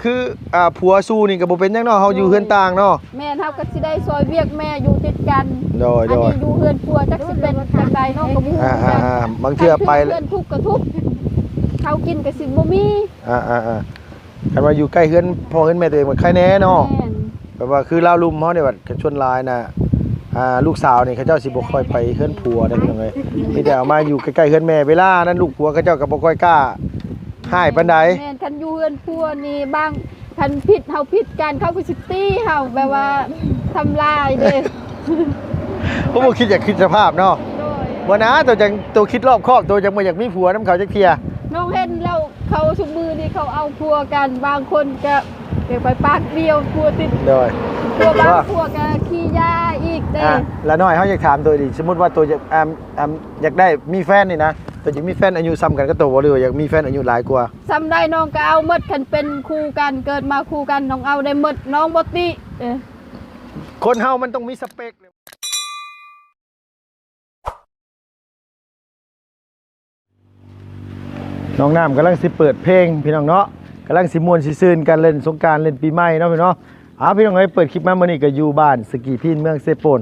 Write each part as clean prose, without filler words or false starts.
คือผัวสู้นี่ก็บ่เป็นหยังเนาะเฮาอยู่เฮือนต่างเนาะแม่เฮาก็สิได้ซอยเวียกแม่อยู่ติดกันโดยอันนี้อยู่เฮือนผัวจักสิเป็นจังใดเนาะก็บ่ฮู้บางเทื่อไปเฮือนทุกข์ก็ทุกข์เขากินก็สิบ่มีคันว่าอยู่ใกล้เฮือนพ่อเฮือนแม่ตัวเองมันใครแน่เนาะแบบว่าคือลาวลุ่มเฮาเนี่ยว่าชวนหลายน่ะลูกสาวนี่เขาเจ้าสิบ่ค่อยไปเฮือนผัวได้จังได๋มีแต่เอามาอยู่ใกล้ๆเฮือนแม่เวลานั้นลูกผัวเขาเจ้าก็บ่ค่อยกล้าให้ปานใดแม่นคันอยู่เฮือนผัวนี่บางคันผิดเฮาผิดกันเขาก็สิตีเฮาแบบว่าทำลายเด้ผมบ่คิดอยากคิดสภาพเนาะบ่นะตัวคิดรอบคอบตัวจังบ่อยากมีผัวนำเขาจักเที่ยน้องเห็นแล้วเขาชุมือนี่เขาเอาผัวกันบางคนก็เดี๋ยวไปปากเดียวผัวติดโดยผัวบางผัวก็ขี้ยาอีกเด้แล้วน้อยเฮาอยากถามตัวดิสมมุติว่าตัวอยากได้มีแฟนนี่นะตัวจะมีแฟนอายุซ้ำกันก็ตัวบ่หรืออยากมีแฟนอายุหลายกว่าซ้ำได้น้องก็เอาหมดคันเป็นคู่กันเกิดมาคู่กันน้องเอาได้หมดน้องบ่ติคนเฮามันต้องมีสเปคน้องน้ำกำลังสิเปิดเพลงพี่น้องเนาะกำลังสิม่วนสิซื่นกันเล่นสงกรานต์เล่นปีใหม่เนาะพี่เนาะพี่น้องเอ้ยเปิดคลิปมามื้อนี้ก็อยู่บ้านสกีพินเมืองเซโปน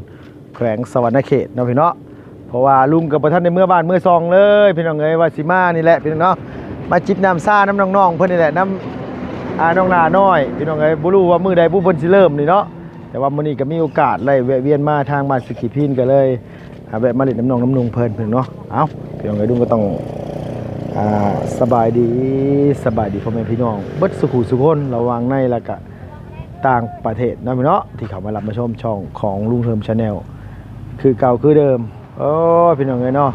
แขวงสวรรณเขตเนาะพี่เนาะเพราะว่าลุงกับบ่ทันในเมื่อบ้านเมื่อซองเลยพี่น้องเอ้ยว่าสิมานี่แหละพี่น้องเนาะมาจิบน้ำซ่าน้ำน้องๆเพิ่นนี่แหละน้ำน้องนาน้อยพี่น้องเอ้ยบ่รู้ว่ามื้อใดผู้เพิ่นสิเริ่มนี่เนาะแต่ว่ามื้อนี้ก็มีโอกาสไล่แวะเวียนมาทางบ้านสกีพินก็เลยแวะมาเล่นน้ำน้องน้ำนุงเพิ่นเนาะพี่น้องเอ้ยลุงก็ต้องสบายดีพ่อแม่พี่น้องเบิดสุขุสุคนระวังในแล้วก็ต่างประเทศนะพี่เนาะที่เขามารับมาชมช่องของลุงเทิมชาแนลคือเก่าคือเดิมโอ้พี่น้องเนาะ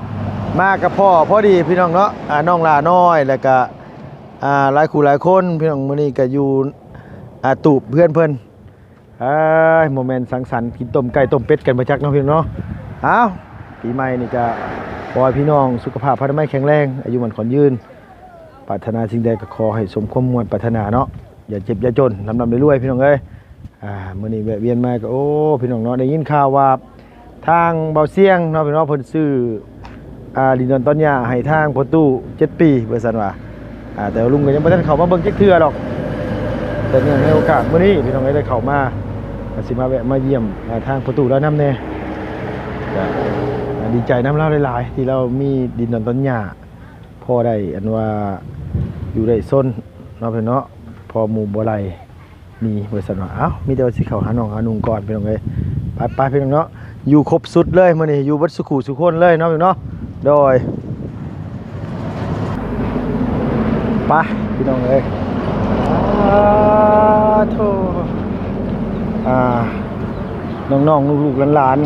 มากับพ่อพอดีพี่น้องเนาะน้องลาน้อยแล้วก็หลายคู่หลายคนพี่น้องมื้อนี้ก็อยู่ตูบเพื่อนเพิ่นโมเมนต์สังสรรค์กินต้มไก่ต้มเป็ดกันประจักษ์เนาะพี่น้องเนาะปีใหม่นี่ก็ขอให้พี่น้องสุขภาพพระไม่แข็งแรงอายุมันขอนยืนปรารถนาสิ่งใดก็ขอให้สมความมุ่งมั่นปรารถนาเนาะอย่าเจ็บอย่าจนลำรวยพี่น้องเอ้ยมื้อนี้แวะเวียนมาก็โอ้พี่น้องเนาะได้ยินข่าวว่าทางเบาเสียงเนาะพี่น้องเพิ่นซื้อดินดอนต้นหญ้าให้ทางพ่อตู้7 ปีว่าซั่นว่าแต่ลุงก็ยังบ่ทันเข้ามาเบิ่งจักเทื่อดอกแต่เนี่ยในโอกาสมื้อนี้พี่น้องได้เข้ามาก็สิมาแวะมาเยี่ยมทางพ่อตู้แล้วนำแน่ดีใจน้ำเล่าหลายๆที่เรามีดินดอนต้นหญ้าพอได้อันว่าอยู่ได้ส้นเนาะเพื่อนเนาะพอหมู่บ่ไรมีบริษัทว่ามีแต่ว่าสิเขาหาน้องหานุ่งก่อนเพื่อนเลยไปเพื่อนเนาะอยู่ครบสุดเลยมื้อนี้อยู่วัดสุขุสุคนเลยเนาะเพื่อนเนาะโดยไปพี่น้องเลยโธ่น้องๆลูกๆหลาน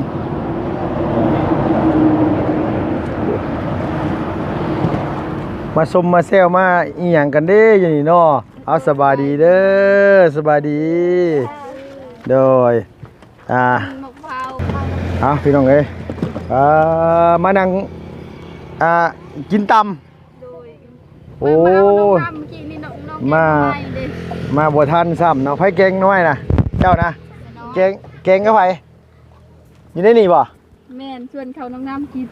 มาชมมาแซวมาอีหยังกันเด้อยู่นี่เนาะเอาสบายดีเด้อสบายดีโดยพี่น้องเอ้ยมานั่งกินตำโอ้มาบัวทันซ้ำเนาะไผแกงน้อยนะเจ้านะแกงก็ไผอยู่ในนี่บ่แม่นชวนเขาน้องน้ำกิน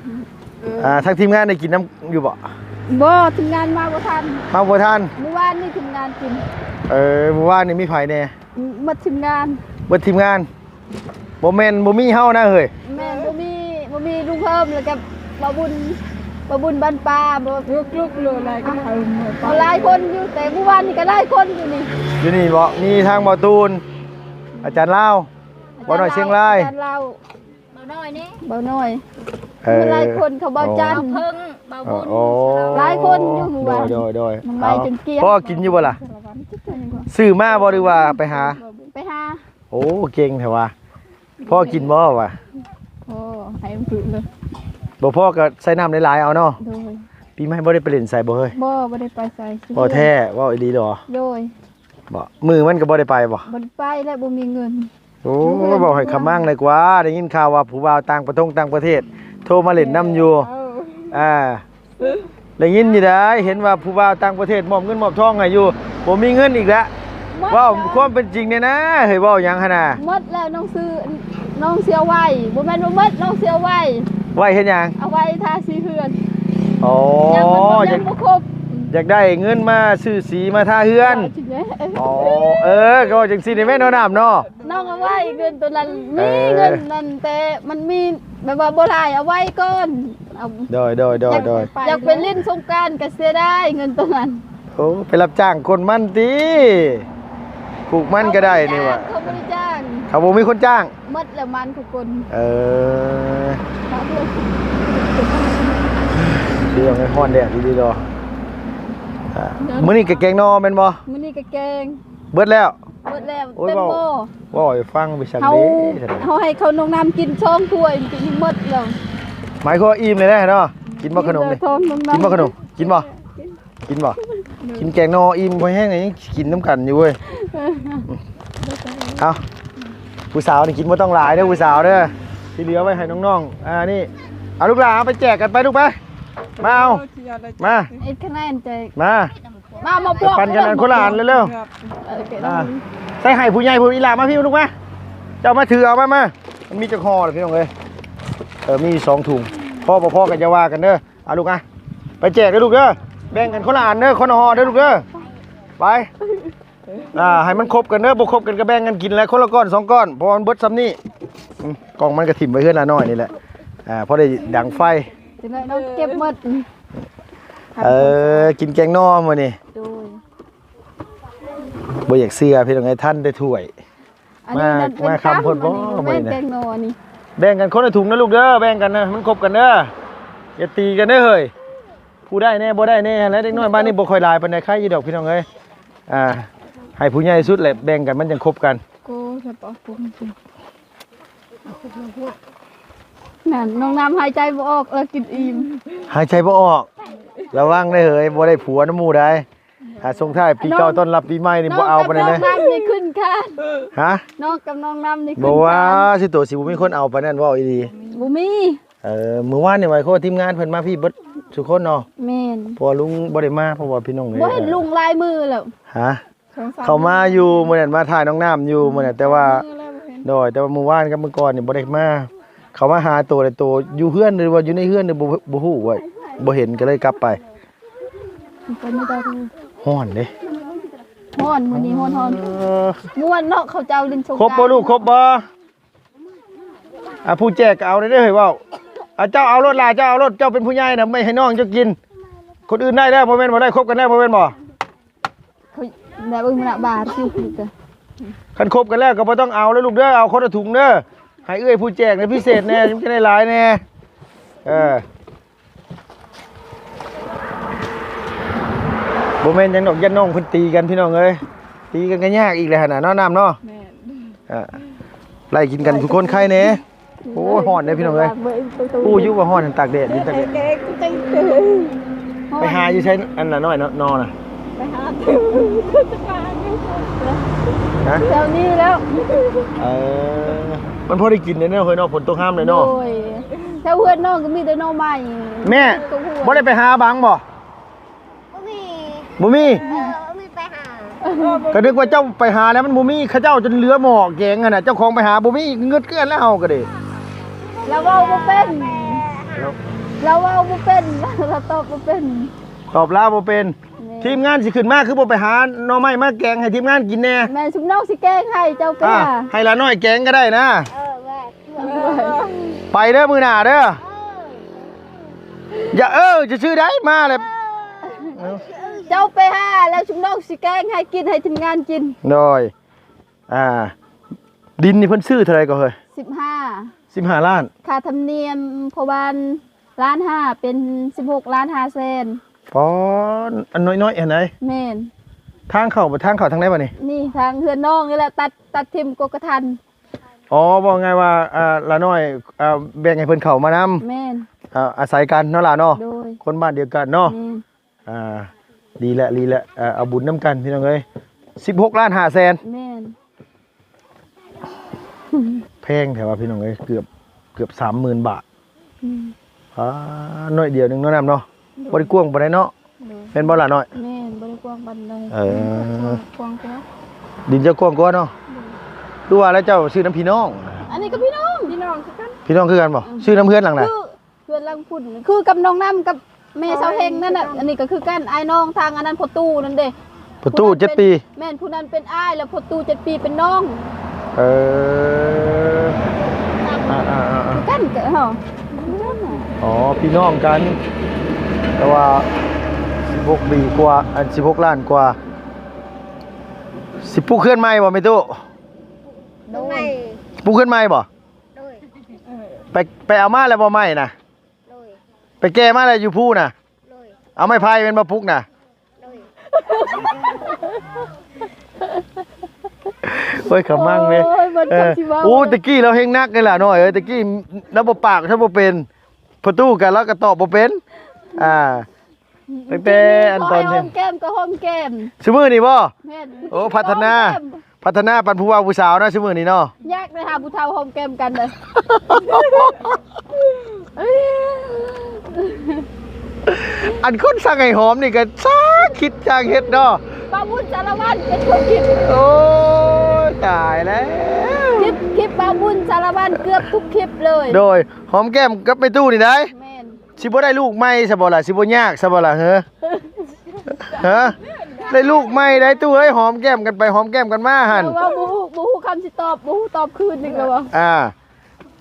ทางทีมงานได้กินน้ำอยู่บ่ทีมงานมาบ่ทันเมื่อวานนี่ทีมงานกินเมื่อวานนี่มีไผแน่หมดทีมงานบ่แม่นบ่มีเฮานะเฮ้ยแม่นบ่มีลุงเพิ่มแล้วก็บ่บุญบ้านป่าบ่ลุกๆเลยอะไรก็หลายคนอยู่แต่เมื่อวานนี่ก็หลายคนอยู่นี่บ่มีทางบ่ตูนอาจารย์ลาวบ่น้อยเชียงรายอาจารย์ลาวบ่น้อยนี่บ่น้อยมันหลายคนเขาบ่จันเพิ่งบ่บุญหลายคนอยู่หมู่บ้านโดยมันไปจนเกลี้ยงพ่อกินอยู่บ่ล่ะซื้อมาบ่หรือว่าไปหาโอ้เก่งแท้ว่าพ่อกินบ่วะให้มันถึงเลยบ่พ่อก็ใส่น้ำหลายๆเอาเนาะปีใหม่บ่ได้ไปเล่นใส่บ่เฮ้ยบ่ได้ไปใส่บ่แท้เว้าอีหลีดอโดยบ่มือมันก็บ่ได้ไปบ่ได้ไปแล้วบ่มีเงินโอ้บอกให้คำมั่งเลยกว่าได้ยินข่าวว่าผู้บ่าวต่างประเทศโทรมาเล่นน้ำอยู่ได้ยินอยู่ได้เห็นว่าผู้บ่าวต่างประเทศมอบเงินมอบทองให้อยู่บ่มีเงินอีกแล้วว้าวความเป็นจริงเนี่ยนะเฮ้ยเว้าหยังหั่นน่ะหมดแล้วน้องเสียไว้บ่แม่นบ่หมดน้องเสียไว้เฮ็ดหยังเอาไว้ทาสีเฮือนอ๋อยังบ่ครบ อยากได้เงินมาซื้อสีมาทาเฮือนอ๋อก็ว่าจังซี่ได้แม่นน้ำเนาะ น้องเอาไว้เงินตัวนั้นมีเงินนั่นแต่มันมีแบบว่าบ่ได้เอาไว้ก่อนเอา โดย อยากไปเล่นสงกรานต์ก็เสียได้เงินตัวนั้น โอ้ไปรับจ้างคนมันติปลูกมันก็ได้นี่ว่ะ เขาบ่ได้จ้าง เขาบ่มีคนจ้าง หมดแล้วมันทุกคน เขาเรื่องให้ฮ้อนแดดดีๆดอกมื้อนี้ก็แกงนอแม่นบ่ มื้อนี้ก็แกง เบิดแล้ว หมดแล้ว โอ้ย เต็ม เว้า โม่ เว้าให้ฟังไปซั่น เฮา เด้ เฮาให้เขานงน้ำกินช่องถ้วยกินหมดแล้ว หมายความว่าอิ่มเลยนะเนาะกินบ่ขนมนี่ ท้องน้ำ กินบ่ขนมกินบ่กินแกงนออิ่มบ่แห้งยังกินน้ำกันอยู่เว้ยเอาผู้สาวนี่กินบ่ต้องหลายเด้อผู้สาวเด้อที่เหลือไว้ให้น้องๆนี่เอาลูกหลานเอาไปแจกกันไปลูกไปมาเอามา เอ็ดคะแนนใจ มา มาพวก ปั่นกันอันคนละอันเร็วๆใส่ให้ผู้ใหญ่ผู้อีหลามาพี่ลูกมาเจ้ามาถือเอามามันมีจักห่อเลยพี่น้องเอ้ยมี2ถุงพ่อบ่พ่อกันจะว่ากันเด้อเอาลูกอ่ะไปแจกเด้อลูกเด้อแบ่งกันคนละอันเด้อคนละห่อเด้อลูกเด้อไปให้มันครบกันเด้อบ่ครบกันก็แบ่งกันกินแล้วคนละก้อน2ก้อนเพราะมันเบิดซ้ำนี่กล่องมันก็ถิ่มไว้เฮือนละน้อยนี่แหละพอได้ดังไฟ จะได้เราเก็บหมด กินแกงนอมื้อนี้ โดย บ่อยากเสียพี่น้องไอ้ท่านได้ถ้วย มาคำพ่นบ่ แม่นแกงโนนี่ แบ่งกันคนละถุงนะลูกเด้อแบ่งกันนะมันครบกันเด้ออย่าตีกันเด้อเฮ้ยผู้ได้แน่บ่ได้แน่แล้วเด็กน้อยบ้านนี้บ่ค่อยหลายปานใดใครอยู่ดอกพี่น้องเอ้ยให้ผู้ใหญ่สุดแหละแบ่งกันมันจังครบกัน กูจะปอกปุ๊บนั่นน้องน้ำหายใจบ่ออกแล้วกินอิ่ม หายใจบ่ออกระวังได้เฮ้ยบ่ได้ผัวน้ำหมู่ได้ส่งท้ายปีเก่าต้อนรับปีใหม่นี่บ่เอาปานใด น้ นะ องน้ำนี่ขึ้นค่ะ ฮะ น้องกับน้องน้ำนี่ขึ้น บ่ว่า ค่ะ สิโตสิบ่มีคนเอาปานนั้นเว้าอีหลี บ่มี มื้อวานนี่ไว้โคทีมงานเพิ่นมาพี่เบิดทุกคนเนาะ แม่น เพราะว่าลุงบ่ได้มาเพราะว่าพี่น้อง บ่เห็นลุงลายมือแล้ว ฮะเขามาอยู่มื้อนั้นมาถ่ายน้องน้ำอยู่มื้อนั้นแต่ว่าโดยแต่ว่ามื้อวานกับมื้อก่อนนี่บ่ได้มาเขามาหาตัวแต่ตัวอยู่เฮือนหรือว่าอยู่ในเฮือนนี่บ่ฮู้ว่าบ่เห็นก็เลยกลับไป เป็นไม่ได้ดู ฮ้อนเด้ ฮ้อนมื้อนี้ฮ้อนม่วนเนาะเขาเจ้าลินสงกรานต์ ครบบ่ลูกครบบ่ผู้แจกก็เอาได้เด้อเฮ้ยเว้าเจ้าเอารถล่ะเจ้าเอารถเจ้าเป็นผู้ใหญ่น่ะไม่ให้น้องเจ้ากิน คนอื่นได้บ่แม่นบ่ได้ครบกันได้บ่แม่นบ่ เขาได้เบิ่งมันบาทอยู่คือกัน คันครบกันแล้วก็บ่ต้องเอาแล้วลูกเด้อเอาคนละถุงเด้อให้เอ้ยผู้แจกในพิเศษแน่มันจะได้หลายแน่บ่แม่นหยังดอกยันน้องเพิ่นตีกันพี่น้องเอ้ยตีกันก็ยากอีกแล้วหั่นน่ะเนาะน้ำเนาะไล่กินกันทุกคนใครแน่โอ้ยฮ้อนเด้พี่น้องเอ้ยปูอยู่ว่าฮ้อนตากแดดดินตากแดดไปหาอยู่ใช้อันน่ะน้อยเนาะนอน่ะ ไปหาแถวนี้แล้ว มันพอได้กินเนาะเฮ้ยเนาะฝนตกห้ามเลยเนาะ โอ้ยแถวเพื่อนน้องก็มีแต่น้องใหม่ แม่บ่ได้ไปหาบังบ่บ่มีก็นึกว่าเจ้าไปหาแล้วมันบ่มีเขาเจ้าจนเหลือหมอกแกงน่ะเจ้าของไปหาบ่มีเงินเกลือนแล้วเฮาก็ดิ เราเว้าบ่เป็นเราเว้าบ่เป็นเราตอบบ่เป็น ตอบลาบ่เป็นทีมงานสิขึ้นมาคือบ่ไปหาหน่อไม้มาแกงให้ทีมงานกินแน่ แม่ชุมน้องสิแกงให้เจ้าไปหา ให้ละน้อยแกงก็ได้นะไปเด้อมื้อหน้าเด้ออย่าจะชื่อได้มาเลย เจ้าไปหาแล้วชุมน้องสิแกงให้กินให้ทีมงานกิน โดยดินนี่เพิ่นซื้อเท่าไหร่ก็เฮ้ย 15 ล้าน ค่าธรรมเนียมพบาลล้านห้าเป็น16ล้าน5แสน ปอนอันน้อยๆอันไหน แม่น ทางเข้าทางไหนบ่นี่ นี่ทางเฮือนน้องนี่แหละตัดทิมกกทัน อ๋อบอกไงว่าละน้อยแบ่งให้เพิ่นเข้ามานำ แม่น อาศัยกันเนาะล่ะเนาะ โดย คนบ้านเดียวกันเนาะ แม่น ดีแหละเอาบุญน้ำกันพี่น้องเอ้ย16 ล้าน5แสน แม่น แพงแถวว่าพี่น้องเอ้ยเกือบ 30,000 บาทน้อยเดียวนึงเนาะน้ำเนาะบ่ได้กว้างบ่ได้เนาะเป็นบ่ล่ะน้อย แม่นบ่ได้กว้างปานใดกว้างกว่า ดินเจ้ากว้างกว่าเนาะดูว่าแล้วเจ้าชื่อน้ำพี่น้อง อันนี้ก็พี่น้องคือกัน พี่น้องคือกันบ่ชื่อน้ำเพื่อนหลังไหน คือเพื่อนลังพุ่นคือกับน้องน้ำกับ แม่เสาเฮงนั่นน่ะอันนี้ก็คือกันอ้ายน้องทางอันนั้นพ่อตู้นั่นเด้ ประตู7 ปี แม่นผู้นั้นเป็นอ้ายแล้วพ่อตู้7 ปีเป็นน้อง เออๆ กันก็เฮา ๆอ๋อพี่น้องกัน แต่ว่า16 ปีกว่าอัน16 ล้านกว่าสิปลูกเขื่อนใหม่บ่แม่ตู้ โดย ปลูกเขื่อนใหม่บ่ โดย ไปเอามาแล้วบ่ใหม่น่ะ โดย ไปแก้มาแล้วอยู่ผู้น่ะ โดย เอาไม้พายเป็นมาปลูกน่ะ โดย โอ้ยขำมั่งเว้ย โอ้ยมันจังสิเว้า โอ้ตะกี้เราเฮงนักเลยล่ะน้อยเอ้ยตะกี้เราบ่ปากถ้าบ่เป็นประตูกันแล้วก็ตอบบ่เป็นตั้งแต่อันตอน ห นี้ อมแก้มก็หอมแก้ม ซุมื้อนี่บ่ แม่น โอ้พัฒนาปันผู้ว่าผู้สาวนะซุมื้อนี้เนาะ ยากเลยหาผู้เฒ่าหอมแก้มกันเลยเอ้ย อันคนสั่งให้หอมนี่ก็ซาคิดจางเฮ็ดเนาะ ป้าบุญสารวัตรเป็นคนคิด โอ้ยตายแล้ว คลิปป้าบุญสารวัตรเกือบทุกคลิปเลย โดยหอมแก้มกับแม่ตู้นี่ได้ แม่น สิบ่ได้ลูกใหม่ซะบ่ล่ะสิบ่ยากซะบ่ล่ะเฮ้อฮะได้ลูกใหม่ได้ตู้เอ้ยหอมแก้มกันไปหอมแก้มกันมาหั่น แต่ว่าบูฮู้คำสิตอบบูฮู้ตอบคืนนึงแล้ววะ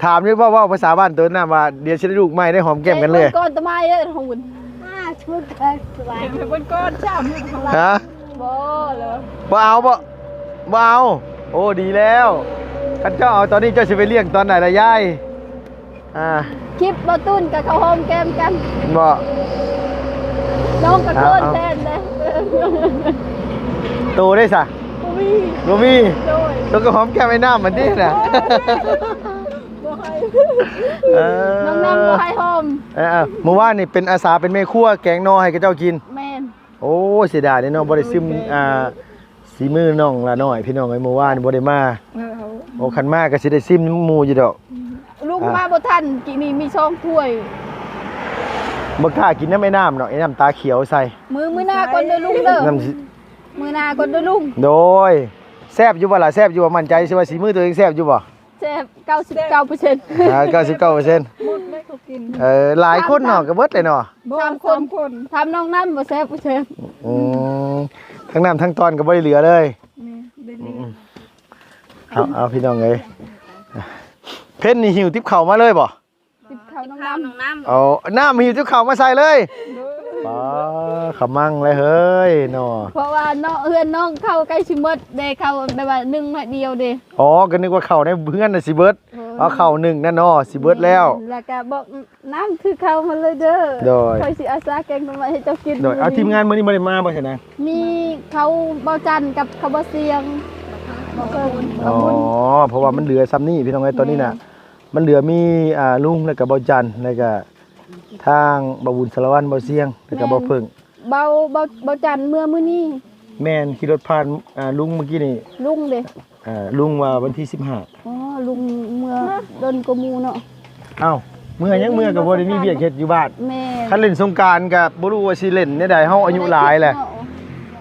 ถามด้วยว่าภาษาบ้านตัวน่ะว่าเดี๋ยวสิได้ลูกใหม่ได้หอมแก้มกันเลย ก่อนตะไม้เด้อของบุญ ชุดเกิดสวย เป็นก้อนช้ำของเรา ฮะ บ่เหรอ บ่เอาบ่เอาโอ้ดีแล้วคันเจ้าเอาตอนนี้เจ้าสิไปเลี้ยงตอนไหนล่ะยายคลิปบ่ตุ้นกับเขาหอมแก้มกัน บ่ น้องกระโดดแทนเลย โตได้ซะ บ่มี บ่มี โดย แล้วก็หอมแก้มไอ้น้ำมันดิน่ะ บ่ให้ เออ น้องน้ำบ่ให้หอม เมื่อวานนี่เป็นอาสาเป็นแม่ครัวแกงนอให้กับเจ้ากิน แม่น โอ้เสียดายเด้เนาะบ่ได้ซึมสีมือน้องละน้อยพี่น้องไอ้เมื่อวานบ่ได้มาโอ้คันมาก็สิได้ซิมหมู่อยู่ดอก ลุงมาบ่ทันกี่มี2ถ้วย บ่กล้ากินน้ำไอ้น้ำดอกไอ้น้ำตาเขียวใส่ มือหน้าก่อนเด้อลุงเด้อ น้ำสิ มือหน้าก่อนเด้อลุง โดยแซ่บอยู่บ่ล่ะแซ่บอยู่บ่มั่นใจสิว่าสีมือตัวเองแซ่บอยู่บ่ แซ่บ99% 99%หลายคนเนาะก็เบิดเลยเนาะ 3 คนทำน้องน้ำบ่แซ่บบ่แซ่บ ทั้งน้ำทั้งตอนก็บ่ได้เหลือเลยเอาพี่น้องเอ้ยเพิ่นนี่หิวติ๊บข้าวมาเลยบ่ ติดข้าวน้อง ข้าว น้ำ น้องน้ำ เอาน้ำหิวติ๊บข้าวมาใส่เลยป๋าขมังเลยเฮ้ยเนาะ เพราะว่าน้องเอื้อนน้องเข้าใกล้ชิหมดเด้เข้าแบบว่า1หน่อยเดียวเด้ อ๋อก็นึกว่าข้าวในเพื่อนน่ะสิเบิดเอาข้าวหนึ่งนั่นเนาะสิเบิดแล้ว แล้วก็บอกน้ำคือเข้ามาเลยเด้อ โดย คอยสิอาสาแกงมาไว้ให้เจ้ากิน โดยเอาทีมงานมื้อนี้บ่ได้มาบ่ใช่นะ มีเขาเบาจันกับเขาเบาเสียงเบาเพิ่น อ๋อเพราะว่ามันเหลือซ้ำนี่พี่น้องเอ้ยตอนนี้น่ะมันเหลือมีลุงแล้วก็เบาจันแล้วก็ทางบ่บุญสารวัตรบ่เสียงแล้วก็บ่เพิ่ง เบาจันเมื่อมื้อนี้ แม่นขี่รถผ่านลุงเมื่อกี้นี่ ลุงเด้ ลุงว่าวันที่15 อ๋อลุงเมื่อดนกว่าหมู่เนาะ เอ้าเมื่อยังเมื่อก็บ่ได้มีเวียกเฮ็ดอยู่บ้าน แม่ คันเล่นสงกรานต์ก็บ่รู้ว่าสิเล่นแนวใดเฮาอายุหลายแหละ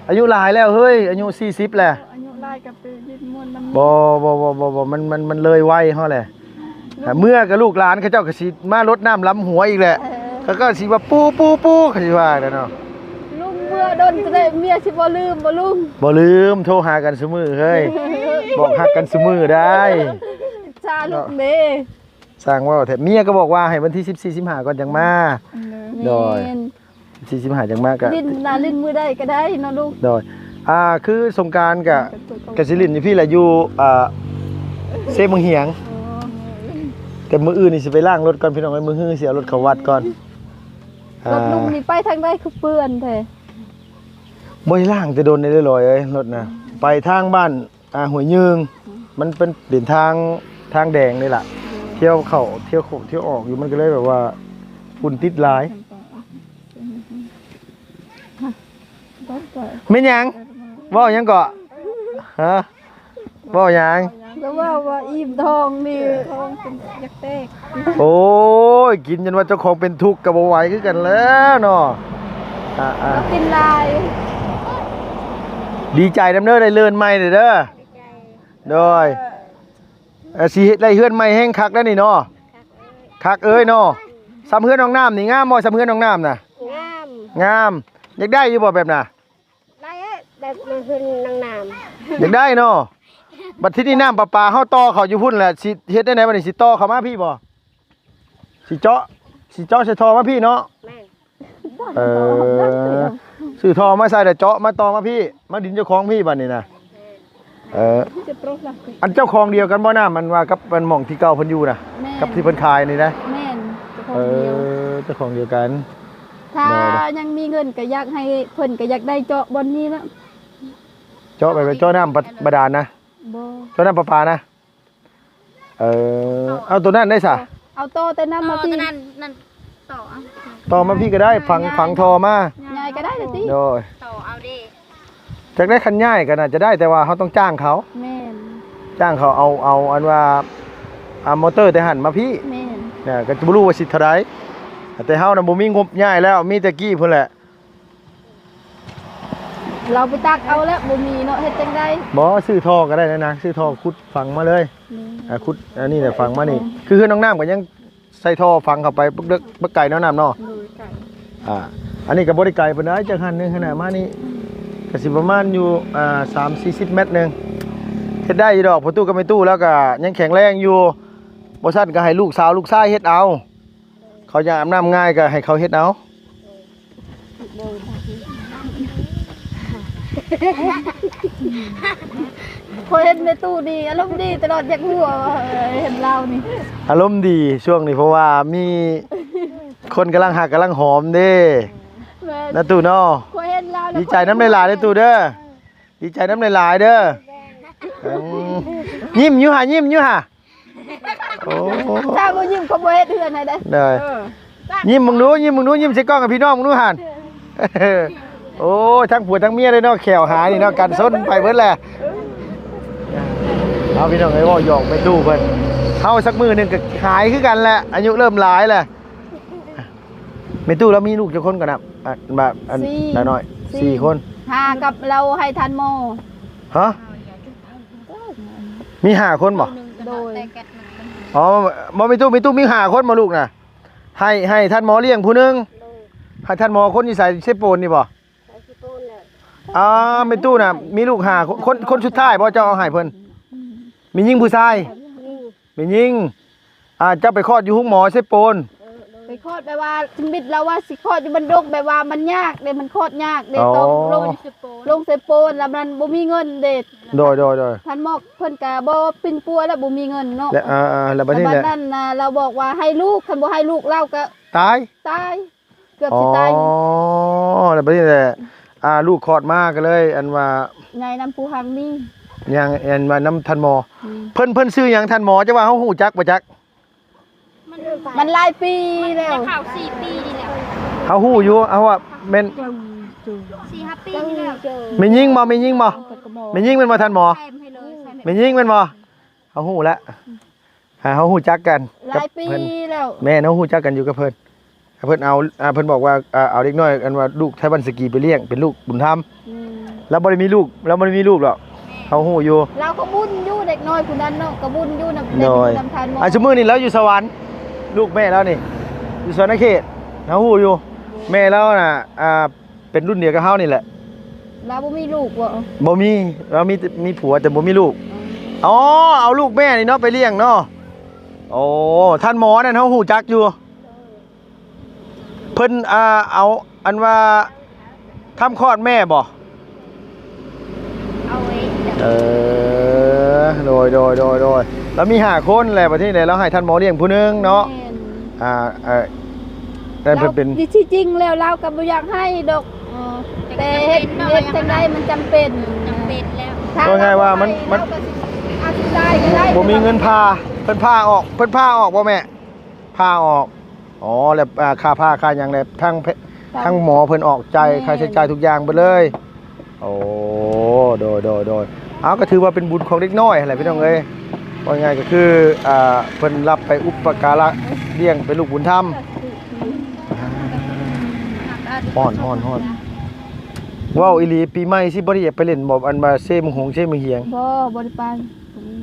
อายุหลายแล้วเฮ้ยอายุ40แล้ว อายุหลายกับไปยินมวนน้ำ บ่มันเลยไวเฮาแหละเมื่อกับลูกหลานเขาเจ้าก็สิมารดน้ำล้ำหัวอีกแหละเขาก็สิว่าปูเขาสิว่าแล้วเนาะ ลุงเมื่อดนจะได้เมียสิบ่ลืมบ่ลุง บ่ลืมโทรหากันซุมื้อเฮ้ยบอกฮักกันซุมื้อได้ ชาลูกเด้ สร้างว่าแท้เมียก็บอกว่าให้วันที่14 15ก่อนจังมา โดย แม่น 14 15จังมาก็ ลิ้นน่ะลิ้นมือได้ก็ได้เนาะลูก โดยคือสงกรานต์ก็สิลิ้นอยู่พี่แหละอยู่เซเมืองเหียงแต่มื้ออื่นนี่สิไปล้างรถก่อนพี่น้องเอ้ยมื้อฮื้อสิเอารถเข้าวัดก่อน รถลุงนี่ไปทางใดคือเปื้อนแท้ บ่ได้ล้างแต่โดนได้เลยเอ้ยรถน่ะไปทางบ้านห้วยยืงมันเป็นเดินทางแดงนี่ล่ะเที่ยวเข้าเที่ยวออกอยู่มันก็เลยแบบว่าฝุ่นติดหลายแม่นหยังเว้าหยังเกาะฮะเว้าหยัง แล้วว่าอิ่มท้องนี่ท้องเป็นยักษ์แตก โอ้ยกินจนว่าเจ้าของเป็นทุกข์ก็บ่ไหวคือกันแล้วเนาะแล้วกินลาย ดีใจนำเด้อได้เลื่อนใหม่เด้อโดยสิเฮ็ดได้เฮือนใหม่แห้งคักแล้วนี่เนาะคักเอ้ยเนาะซ้ำเฮือนน้องน้ำนี่งามบ่ซ้ำเฮือนน้องน้ำน่ะ งาม งามอยากได้อยู่บ่แบบน่ะ ได้แบบมันคือนางนาม อยากได้เนาะบัดที่นี่น้ำประปาเฮาต่อเขาอยู่พุ่นแหละสิเฮ็ดได้ไหนบัดนี้สิต่อเข้ามาพี่บ่สิเจาะใส่ท่อมาพี่เนาะ แม่น เออซื้อท่อมาใส่แต่เจาะมาต่อมาพี่มาดินเจ้าของพี่บัดนี้นะจะโปรละ อันเจ้าของเดียวกันบ่น้ามันว่ากับมันหม่องที่เก่าเพิ่นอยู่น่ะ แม่น กับที่เพิ่นขายนี่นะ แม่นเจ้าของ เอ เดียว อเจ้าของเดียวกัน ถ้ายังมีเงินก็อยากให้เพิ่นก็อยากได้เจาะบอนนี้ละ เจาะไปเจาะน้ำบาดาลนะ บ่ เจาะน้ำประปานะเอาตัวนั้นได้ซะ เอาโตแต่น้ำมาพี่ นั่นต่อเอา ต่อมาพี่ก็ได้ฝังท่อมา ใหญ่ก็ได้เลยสิ โดย ต่อเอาดิ จากได้คันง่ายก็น่าจะได้แต่ว่าเขาต้องจ้างเขา แม่น จ้างเขาเอาอันว่ามอเตอร์แต่หันมาพี่ แม่น เนี่ยก็จะบ่รู้ว่าสิเท่าใดแต่เฮาน่ะบ่มีงบง่ายแล้วมีแต่กี้พุ่นแหละ เราไปตักเอาแล้วบ่มีเนาะเฮ็ดจังได๋ บ่ซื้อท่อก็ได้นะซื้อท่อขุดฝังมาเลยขุดอันนี้แหละฝังมานี่คือน้องน้ำก็ยังใส่ท่อฝังเข้าไปบึกเดึกบึกไก่น้องน้ำเนาะ ดูไก่ อันนี้ก็บ่ได้ไกลปานใดจักหันหนึงขนาดมานี่ก็สิประมาณอยู่3-40 เมตรหนึงเฮ็ดได้อยู่ดอกประตูก็ไม่ตู้แล้วก็ยังแข็งแรงอยู่บ่ซั่นก็ให้ลูกสาวลูกชายเฮ็ดเอาเขาอยากอาบน้ำง่ายก็ให้เขาเฮ็ดเอา พอเห็นในตู้ดีอารมณ์ดีตลอดอยากหัวเห็นเรานี่ อารมณ์ดีช่วงนี้เพราะว่ามีคนกำลังหักกำลังหอมเด้ แม่ นะตู่เนาะ พอเห็นเรา ดีใจน้ำลายๆเด้อตู่เด้อดีใจน้ำลายๆเด้ออืมยิ้มอยู่ห่ายิ้มอยู่ห่าโอ้ ถ้าบ่ยิ้มเขาบ่เฮ็ดเฮือนให้ได้ เด้อยิ้มมึงดูยิ้มใส่กล้องกับพี่น้องมึงดูห่านโอ้ทั้งผัวทั้งเมียเลยเนาะแขวหายนี่เนาะกันส้นไปเบิดแหละเอาพี่น้องเอ้ยว่าหยอกไปตู้เพิ่นเฮาสักมื้อหนึงก็หายคือกันแหละอายุเริ่มหลายแหละแม่ตู้แล้วมีลูกกี่คนกันนะแบบอันน้อย4 คน หากับเราให้ทันโม ฮะมี5 คนบ่ โดย อ๋อบ่มีตู้มี5 คนบ่ลูกน่ะให้ท่านหมอเลี้ยงผู้หนึงให้ท่านหมอคนที่ใส่เชฟโปนนี่บ่ ใส่สิโปนเลย แม่ตู้น่ะมีลูก5 คนสุดท้ายบ่เจ้าเอาให้เพิ่นมีหญิงผู้ชาย นี่ มีหญิงเจ้าไปคลอดอยู่ห้องหมอเชฟโปน ไปคลอดแบบว่าจิมิดเราว่าสิคลอดอยู่บนดกแบบว่ามันยากเด้มันคลอดยากเด้ต้องลงเซโปนแล้วมันบ่มีเงินเด้ โดย ท่านหมอกเพิ่นก็บ่ปิ่นปัวแล้วบ่มีเงินเนาะ และแล้วบัดนี้ บั แห ด ละ นั้นน่ะเราบอกว่าให้ลูกคันบ่ให้ลูกเราก็ ตาย ตายเกือบสิตาย แล้วบัดนี้แหละลูกคลอดมาก็เลย อันว่า ใหญ่น้ำผู้หังนี่ ยังอันว่าน้ำท่านหมอเพิ่นชื่อหยังท่านหมอจะว่าเฮาฮู้จักบ่จัก มันหลายปีแล้ว ข่าว4 ปีนี่แหละ เฮาฮู้อยู่เอาว่าแม่น 4-5 ปีนี่แหละ แม่นยิงบ่แม่นยิงบ่แม่นยิงแม่นบ่ท่านหมอ แถมให้เลยใส่ แม่นยิงแม่นบ่เฮาฮู้แล้วเฮาฮู้จักกัน หลายปี เพิ่น แล้ว แม่เฮาฮู้จักกันอยู่กับเพิ่นเพิ่นเอาเพิ่นบอกว่าเอาเด็กน้อยอันว่าลูกไทบันสกีไปเลี้ยงเป็นลูกบุญธรรม อืม แล้วบ่ได้มีลูกหรอกเฮาฮู้อยู่ เราก็บุญอยู่เด็กน้อยผู้นั้นเนาะก็บุญอยู่นำเด็ก น้อย นำทานหมอ ชั่วโมงนี้แล้วอยู่สวรรค์ลูกแม่แล้วนี่อยู่สวรรค์เขตเฮาฮู้อยู่แม่แล้วน่ะเป็นรุ่นเดียวกับเฮานี่แหละ เราบ่มีลูกบ่ บ่มีเรามีผัวแต่บ่มีลูกอ๋อเอาลูกแม่นี่เนาะไปเลี้ยงเนาะโอ้ท่านหมอนั่นเฮาฮู้จักอยู่เพิ่นเอาอันว่าทำคลอดแม่บ่ เอาไว้ โดยแล้วมี5 คนแหละประเทศไหนแล้วให้ท่านหมอเลี้ยงผู้หนึงเนาะ แม่น นั่นเพิ่นเป็น เราที่จริงแล้วเราก็บ่อยากให้ดอกแต่เฮ็ดจังไดมันจำเป็น จำเป็นแล้ว ก็ไงว่ามัน เราก็สิอธิบายก็ได้ บ่มีเงินพาเพิ่นพาออกบ่แม่พาออกอ๋อแล้วค่าพาค่าหยังแล้วทั้งหมอเพิ่นออกใจค่าใช้จ่ายทุกอย่างไปเลยโอ้โดยเอาก็ถือว่าเป็นบุญของเด็กน้อยอะไรพี่น้องเอ้ยว่าไงก็คือเพิ่นรับไปอุปการะเลี้ยงเป็นลูกบุญธรรมฮ้อนว้าวอีหลีปีใหม่สิบ่ได้ไปเล่นบ่อันมาเซมหงเซมเหียง บ่ได้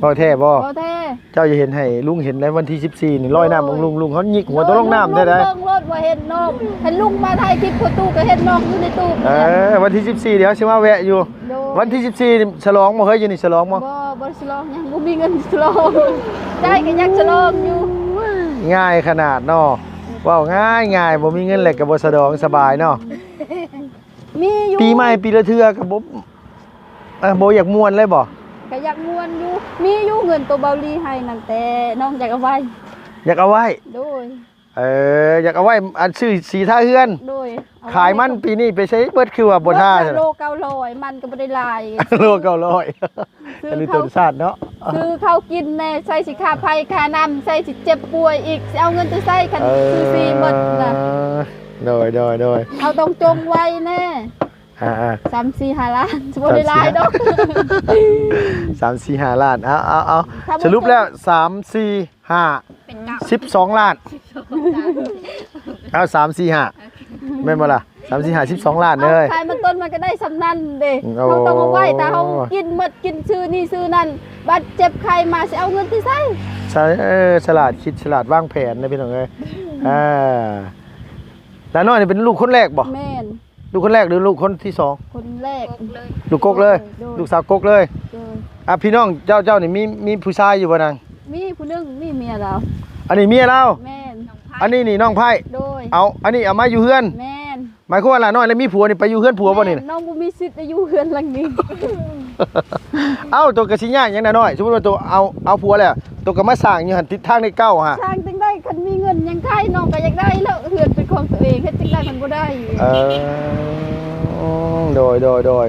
ไป บ่แท้บ่ บ่แท้ เจ้าจะเห็นให้ลุงเห็นในวันที่14นี่ลอยน้ำของลุงเขาหยิกหัวตัวลงน้ำได้ได้ เบิ่งรถว่าเห็นน้องเห็นลุงมาถ่ายคลิปประตูก็เห็นน้องอยู่ในตู้ วันที่14เดี๋ยวสิมาแวะอยู่ โดย วันที่14นี่ฉลองบ่เฮ้ยอยู่นี่ฉลองบ่ บ่ฉลองยังบ่มีเงินฉลองได้ก็ยังฉลองอยู่ ง่ายขนาดเนาะว้าวง่ายบ่มีเงินแหละก็บ่สะดวกสบายเนาะ มีอยู่ ปีใหม่ปีละเทื่อก็บ่อยากม่วนเลยบ่ ก็อยากม่วนอยู่มีอยู่เงินตัวเบาลีให้นั่นแต่น้องอยากเอาไว้ อยากเอาไว้ โดย อยากเอาไว้อันชื่อสีท่าเฮือน โดยเอาไว้ ขายมันปีนี้ไปใช้เบิดคือว่าบ่ท่า โล900มันก็บ่ได้หลาย โล900อันนี้ต้นชาติเนาะ คือเขากินแน่ใส่สิค่าไผค่าน้ำใส่สิเจ็บป่วยอีกสิเอาเงินไปใส่คันซื้อซีหมดน่ะ โดย เอาต้องจงไว้แน่ 3-4-5 ล้านสิบ่ได้หลายดอก 3-4-5 ล้านเอาสรุปแล้ว3-4-5 เป็นเก่า 12 ล้านเอา3-4-5แม่นบ่ล่ะ3-4-5 12 ล้านเลย ขายมันต้นมันก็ได้สำนันเด้ โอ้ เขาต้องเอาไว้แต่เขากินหมดกินซื้อนี่ซื้อนั่นบัดเจ็บใครมาสิเอาเงินที่ใส่ ฉลาดคิดฉลาดวางแผนนะพี่น้องเอ้ยแล้วน้อยนี่เป็นลูกคนแรกบ่ แม่น ลูกคนแรกหรือลูกคนที่สอง คนแรก เลย ลูกกกเลย โดย ลูกสาวกกเลย โดย พี่น้องเจ้านี่มีผู้ชายอยู่บ่นาง มีผู้หนึงมีเมียเรา อันนี้เมียเรา แม่น อันนี้นี่น้องไผ่ โดย อันนี้เอามาอยู่เฮือน แม่น หมายความว่าหลานน้อยแล้วมีผัวนี่ไปอยู่เฮือนผัวบ่นี่ แม่น้องบ่มีสิทธิ์อายุเฮือนหลังนี้ ตัวกระสิย่างหยังน้อยสมมุติว่าตัวเอาผัวแล้วตัวก็มาสร้างอยู่หั่นทิศทางในเก้าฮะ สร้างจังได้คันมีเงินยังไข่น้องก็อยากได้แล้วเฮือนเป็นของตัวเองเฮ็ดจังได้มันบ่ได้ โดย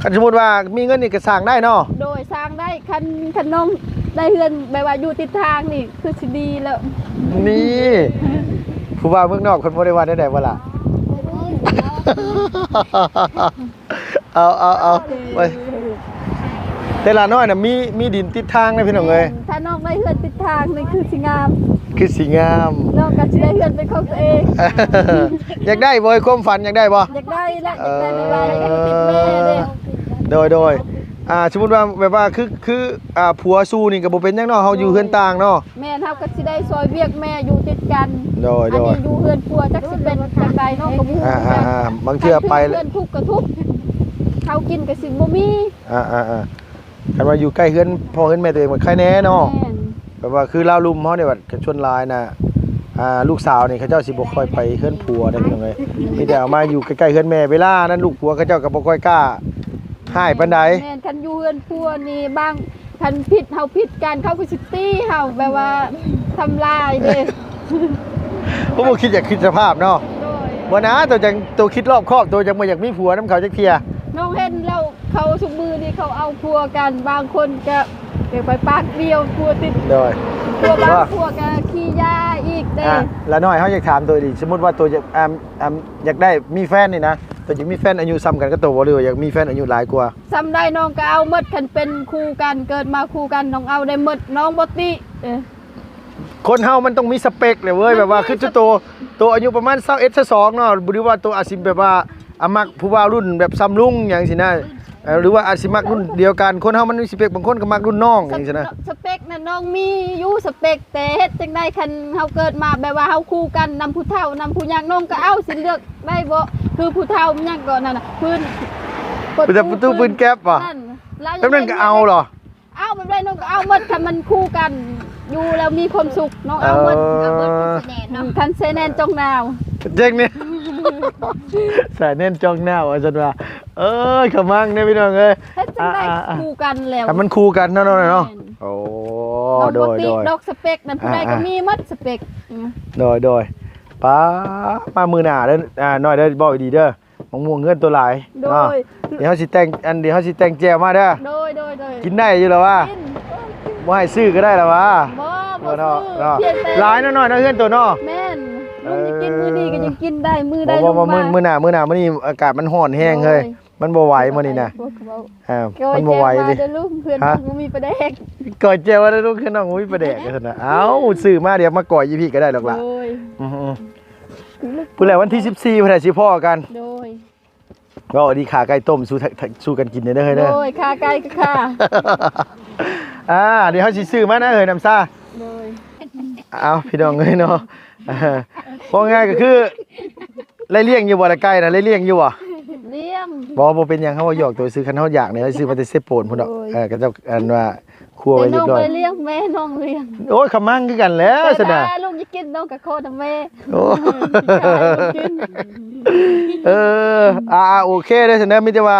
คันสมมุติว่ามีเงินนี่ก็สร้างได้เนาะ โดยสร้างได้คันน้องได้เฮือนแบบว่าอยู่ติดทางนี่คือสิดีแล้ว นี่ผู้ว่าเมืองนอกคนบ่ได้ว่าได้บ่ล่ะ เอาไปแต่ละน้อยน่ะมีดินติดทางนะพี่น้องเอ้ย ถ้าน้องได้เฮือนติดทางนี่คือสิงาม คือสีงาม น้องก็สิได้เฮือนเป็นของตัวเอง อยากได้บ่ความฝันอยากได้บ่ อยากได้ละอยากได้ในบ้านอยากติดแม่เด้ โดยสมมุติว่าแบบว่าคือผัวสู้นี่ก็บ่เป็นหยังเนาะเฮาอยู่เฮือนต่างเนาะ แม่เฮาก็สิได้ซอยเวียกแม่อยู่ติดกัน โดย อันนี้อยู่เฮือนผัวจักสิเป็นจังใดน้องก็บ่ฮู้ บางเทื่อไป เฮือนทุกข์ก็ทุกข์เขากินก็สิบ่มี คันว่าอยู่ใกล้เฮือนพ่อเฮือนแม่ตัวเองมันใครแน่เนาะ แม่น แบบว่าคือลาวลุมเฮาเนี่ยว่าชวนหลายน่ะลูกสาวนี่เขาเจ้าสิบ่ค่อยไปเฮือนผัวได้พี่น้องเอ้ยมีแต่เอามาอยู่ใกล้ๆเฮือนแม่เวลานั้นลูกผัวเขาเจ้าก็บ่ค่อยกล้าให้ปานใด แม่นคันอยู่เฮือนผัวนี่บางคันผิดเฮาผิดกันเขาก็สิตีเฮาแบบว่าทำลายเด้ ผมบ่คิดอยากคิดสภาพเนาะ โดย บ่นะตัวคิดรอบคอบตัวจังบ่อยากมีผัวนำเขาจักเที่ย น้องเห็นแล้วเขาทุกมือนี่เขาเอาพัวกันบางคนก็เดี๋ยวไปปากเดียวพัวติด โดย พัวบางพัวก็ขี้ยาอีกเด้ แล้วน้อยเฮาอยากถามตัวดิสมมุติว่าตัวอยากอยากได้มีแฟนนี่นะตัวอยากมีแฟนอายุซ้ำกันก็ตัวบ่หรือว่าอยากมีแฟนอายุหลายกว่า ซ้ำได้น้องก็เอาหมดคันเป็นคู่กันเกิดมาคู่กันน้องเอาได้หมดน้องบ่ติคนเฮามันต้องมีสเปคเลยเว้ยแบบว่าคือจะตัวอายุประมาณ21 22เนาะหรือว่าตัวอาจสิแบบว่ามักผู้ว่ารุ่นแบบซ้ำลุงอย่างสินะหรือว่าอาจสิมักรุ่นเดียวกันคนเฮามันมีสเปคบางคนก็มักรุ่นน้องอย่างสินะ สเปคน่ะน้องมีอยู่สเปคแต่เฮ็ดจังได๋คันเฮาเกิดมาแบบว่าเฮาคู่กันนำผู้เฒ่านำผู้ยังน้องก็เอาสิเลือกได้บ่คือผู้เฒ่ามันยังก็นั่นน่ะพื้น ประตูปืนแก๊ปป่ะ นั่น แล้วนั่นก็เอาเหรอ เอาแบบไรน้องก็เอาหมดคันมันคู่กันอยู่แล้วมีความสุขน้องเอาหมด เอาเบิดเป็นแสดงเนาะ คันเซแนนจงนาว เจ๊งเนี่ยใส่เน้นจ้องหน้าว่าจันว่าขมังเนี่ยพี่น้องเอ้ย เฮ็ดจังได้คู่กันแล้ว แต่มันคู่กันเนาะเนาะโอ้ น้อง โด บ่ ย ติดอกสเปคนั่นผู้ใดก็มีหมดสเปค โดยป้ามามือหน้าเด้อน้อยเด้อบอกดีเด้อมะม่วงเงินตัวหลาย โดย เดี๋ยวเฮาสิแต่งเดี๋ยวเฮาสิแต่งแจวมาเด้อ โดย กินได้อยู่แล้วว่า กิน บ่ให้ซื้อก็ได้แล้วว่า บ่ เนาะ ซื้อเพียงแต่ หลายน้อยๆเนาะเฮือนตัวเนาะ แม่นลุงจะกินมื้อนี้ก็ยังกินได้มื้อใด บ่ ลงมา มื้อหน้ามื้อนี้อากาศมันร้อนแห้งเฮ้ยมันบ่ไหวมื้อนี้น่ะมันบ่ไหวดิ เดี๋ยวลูกเพื่อนบ่มีประแดก ก่อยเจวว่าลูกคือน้องอุ้ยประแดกกันซั่นน่ะเอ้าซื้อมาเดี๋ยวมาก่อยอีพี่ก็ได้หรอกล่ะ โดย พุ่นแหละวันที่14พุ่นน่ะสิพ่อกัน โดย ก็ดีขาไก่ต้มสู้กันกินเด้อเฮ้ย โด เด้อ ยค่าไก่ก็ค่า เดี๋ยวเขาสิซื้อมานะน้ำซ่า เลย เอาพี่น้องเอ้ยเนาะพอง่ายก็คือไล่เลี้ยงอยู่บ่ละไก่นะไล่เลี้ยงอยู่บ่ เลี้ยง บ่เป็นหยังเขาว่าหยอกตัวซื้อคันเฮาอยากเนี่ยเขาซื้อมาแต่เซโปนพุ่นดอก โอ้ย ก็จะอันว่าครัวไว้ แต่ เรี น้ ย อง บร้อย ไปเลี้ยงแม่น้องเลี้ยง โอ้ยขมั่งคือกันแล้วซะนะ ลูกจะกินน้องกับโคตรแม่ โอ้โอเคเด้อซั่นเด้อมีแต่ว่า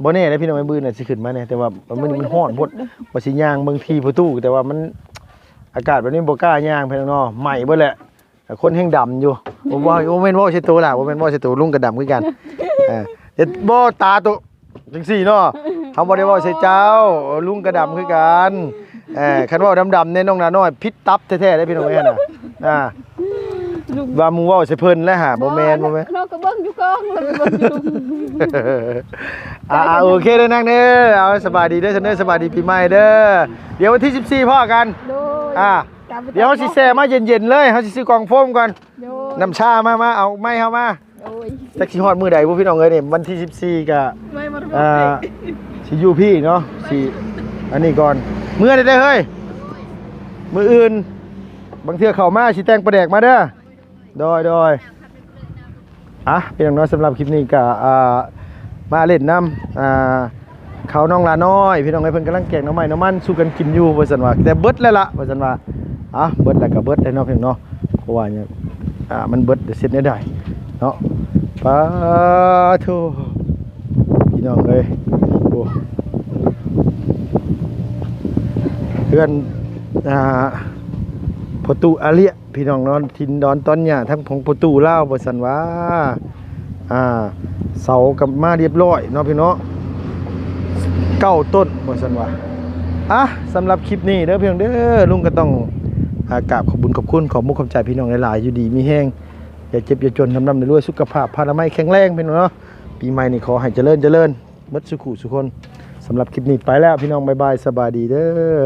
บ่แน่เด้อพี่น้องไอ้บื้อน่ะสิขึ้นมาแน่แต่ว่ามันร้อนพดว่าสิย่างเบิ่งที่ประตูแต่ว่ามันอากาศแบบนี้บ่กล้าย่างพี่น้องเนาะไหม้เบิดแหละแต่คนแห่งดำอยู่บ่ว่าบ่แม่นว่าใช่ตัวล่ะบ่แม่นว่าใช่ตัวลุงก็ดำคือกันเฮ็ดบ่ตาตัวจังซี่เนาะเฮาบ่ได้เว้าใส่เจ้าลุงก็ดำคือกันคันเว้าดำๆเนี่ยน้องนาน้อยพิษตับแท้ๆได้พี่น้องเอ้ยน่ะว่าหมู่เว้าใส่เพิ่นแล้วหาบ่แม่น น้องก็เบิ่งอยู่กองเลยเบิ่งอยู่ โอเคเด้อนางเด้อเอาสบายดีเด้อเสนอสบายดีปีใหม่เด้อเดี๋ยววันที่14พ่อกัน โดย เดี๋ยวสิแซ่มาเย็นๆเลยเฮาสิซื้อกล่องโฟมก่อน โดย น้ำชามาเอาไม้เฮามา โดย จักสิฮอดมื้อใดบ่พี่น้องเอ้ยนี่วันที่14ก็ ไม่มา สิอยู่พี่เนาะสิอันนี้ก่อนมื้อใดได้เฮ้ยมื้ออื่นบางเทื่อเข้ามาสิแต่งประแดกมาเด้อโดยพี่น้องเนาะสำหรับคลิปนี้ก็มาเล่นน้ำเขาน้องลาน้อยพี่น้องไอ้เพิ่นกำลังแกงน้ำน้ำมันสู้กันกินอยู่ว่าซั่นว่าแต่เบิดแล้วล่ะว่าซั่นว่าเบิดแล้วก็เบิดได้เนาะพี่น้องเนาะเพราะว่าเนี่ยมันเบิดเดี๋ยวเสร็จได้เนาะปาโธพี่น้องเอ้ยโอ้เพื่อนประตูอาเลียพี่น้องเนาะทินดอนตอนเนี่ยทั้งของประตูลาวว่าซั่นว่าเสากับมาเรียบร้อยเนาะพี่เนาะ9 ต้นว่าซั่นว่าสำหรับคลิปนี้เด้อพี่น้องเด้อลุงก็ต้องกราบขอบคุญขอบคุณขอบมุกขอบใจพี่น้องหลายๆอยู่ดีมีแห้งอย่าเจ็บอย่าจนทำในรวยสุขภาพพานามัยแข็งแรงพี่น้องเนาะปีใหม่นี่ขอให้เจริญหมดสุขุสุคนสำหรับคลิปนี้ไปแล้วพี่น้องบ๊ายบายสบายดีเด้อ